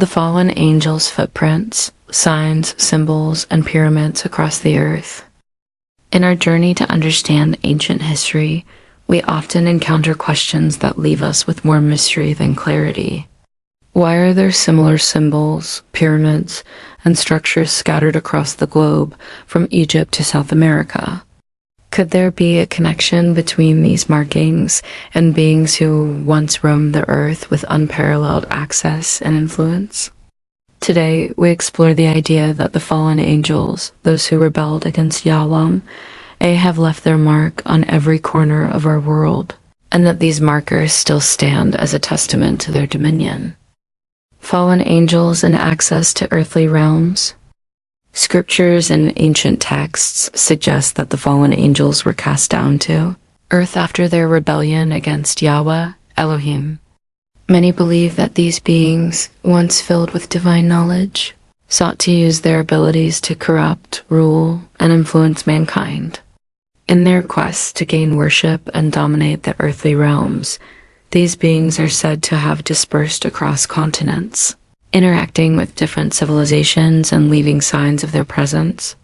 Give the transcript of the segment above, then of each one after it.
The fallen angels' footprints, signs, symbols, and pyramids across the earth. In our journey to understand ancient history, we often encounter questions that leave us with more mystery than clarity. Why are there similar symbols, pyramids, and structures scattered across the globe from Egypt to South America? Could there be a connection between these markings and beings who once roamed the earth with unparalleled access and influence? Today, we explore the idea that the fallen angels, those who rebelled against Yahweh, have left their mark on every corner of our world, and that these markers still stand as a testament to their dominion. Fallen angels and access to earthly realms. Scriptures and ancient texts suggest that the fallen angels were cast down to earth after their rebellion against Yahweh, Elohim. Many believe that these beings, once filled with divine knowledge, sought to use their abilities to corrupt, rule, and influence mankind. In their quest to gain worship and dominate the earthly realms, these beings are said to have dispersed across continents, interacting with different civilizations and leaving signs of their presence.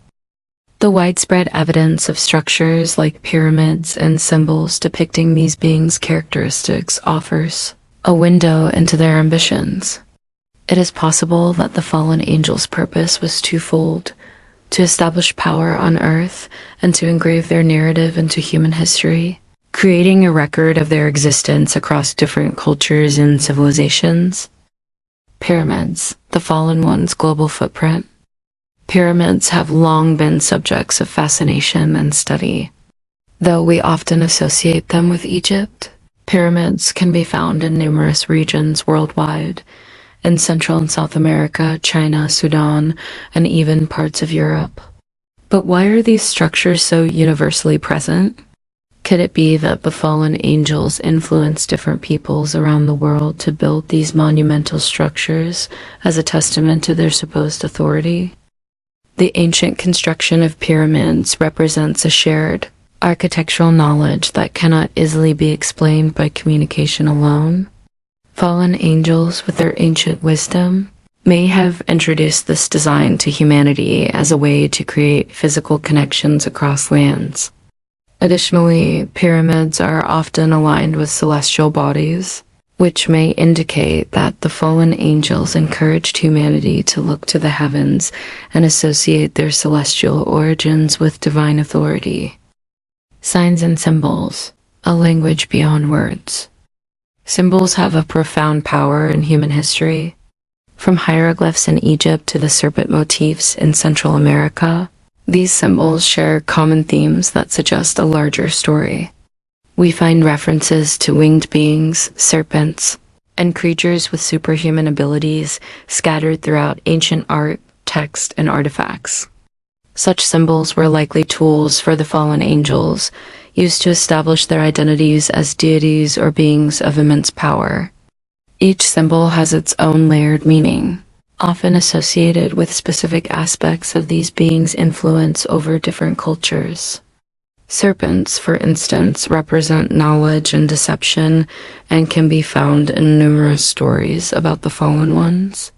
The widespread evidence of structures like pyramids and symbols depicting these beings' characteristics offers a window into their ambitions. It is possible that the fallen angels' purpose was twofold: to establish power on earth and to engrave their narrative into human history, creating a record of their existence across different cultures and civilizations. Pyramids, the fallen one's global footprint. Pyramids have long been subjects of fascination and study. Though we often associate them with Egypt, pyramids can be found in numerous regions worldwide, in Central and South America, China, Sudan, and even parts of Europe. But why are these structures so universally present? Could it be that the fallen angels influenced different peoples around the world to build these monumental structures as a testament to their supposed authority? The ancient construction of pyramids represents a shared architectural knowledge that cannot easily be explained by communication alone. Fallen angels, with their ancient wisdom, may have introduced this design to humanity as a way to create physical connections across lands. Additionally, pyramids are often aligned with celestial bodies, which may indicate that the fallen angels encouraged humanity to look to the heavens and associate their celestial origins with divine authority. Signs and symbols, a language beyond words. Symbols have a profound power in human history. From hieroglyphs in Egypt to the serpent motifs in Central America, these symbols share common themes that suggest a larger story. We find references to winged beings, serpents, and creatures with superhuman abilities scattered throughout ancient art, text, and artifacts. Such symbols were likely tools for the fallen angels, used to establish their identities as deities or beings of immense power. Each symbol has its own layered meaning, often associated with specific aspects of these beings' influence over different cultures. Serpents, for instance, represent knowledge and deception and can be found in numerous stories about the fallen ones.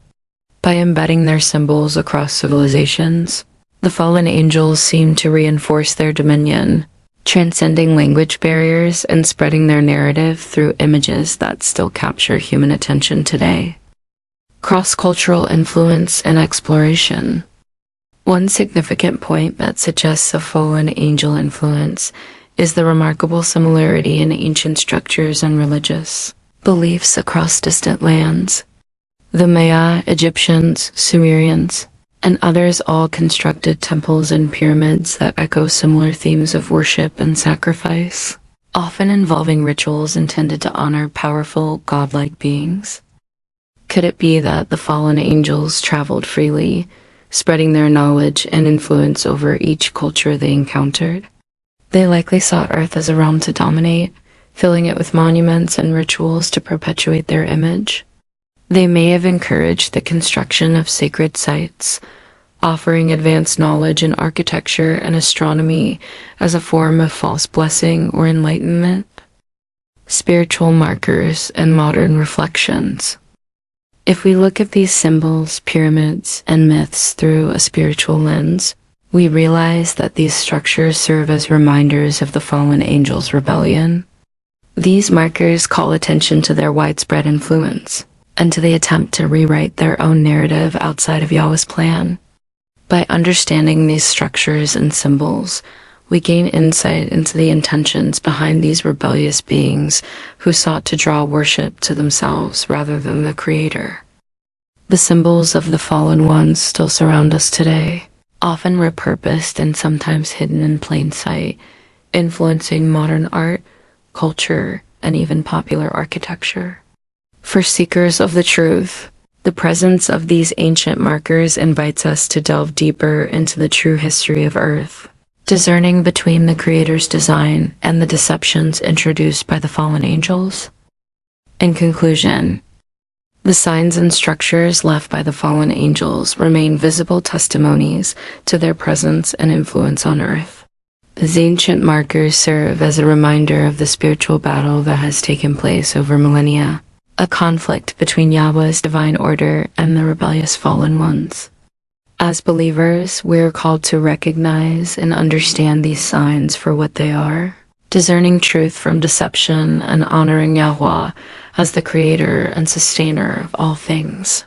By embedding their symbols across civilizations, the fallen angels seem to reinforce their dominion, transcending language barriers and spreading their narrative through images that still capture human attention today. Cross-cultural influence and exploration. One significant point that suggests a fallen angel influence is the remarkable similarity in ancient structures and religious beliefs across distant lands. The Maya, Egyptians, Sumerians, and others all constructed temples and pyramids that echo similar themes of worship and sacrifice, often involving rituals intended to honor powerful, godlike beings. Could it be that the fallen angels traveled freely, spreading their knowledge and influence over each culture they encountered? They likely sought Earth as a realm to dominate, filling it with monuments and rituals to perpetuate their image. They may have encouraged the construction of sacred sites, offering advanced knowledge in architecture and astronomy as a form of false blessing or enlightenment. Spiritual markers and modern reflections. If we look at these symbols, pyramids, and myths through a spiritual lens, we realize that these structures serve as reminders of the fallen angels' rebellion. These markers call attention to their widespread influence and to the attempt to rewrite their own narrative outside of Yahweh's plan. By understanding these structures and symbols, we gain insight into the intentions behind these rebellious beings who sought to draw worship to themselves rather than the Creator. The symbols of the fallen ones still surround us today, often repurposed and sometimes hidden in plain sight, influencing modern art, culture, and even popular architecture. For seekers of the truth, the presence of these ancient markers invites us to delve deeper into the true history of Earth, discerning between the Creator's design and the deceptions introduced by the fallen angels. In conclusion, the signs and structures left by the fallen angels remain visible testimonies to their presence and influence on Earth. These ancient markers serve as a reminder of the spiritual battle that has taken place over millennia, a conflict between Yahweh's divine order and the rebellious fallen ones. As believers, we are called to recognize and understand these signs for what they are, discerning truth from deception and honoring Yahweh as the creator and sustainer of all things.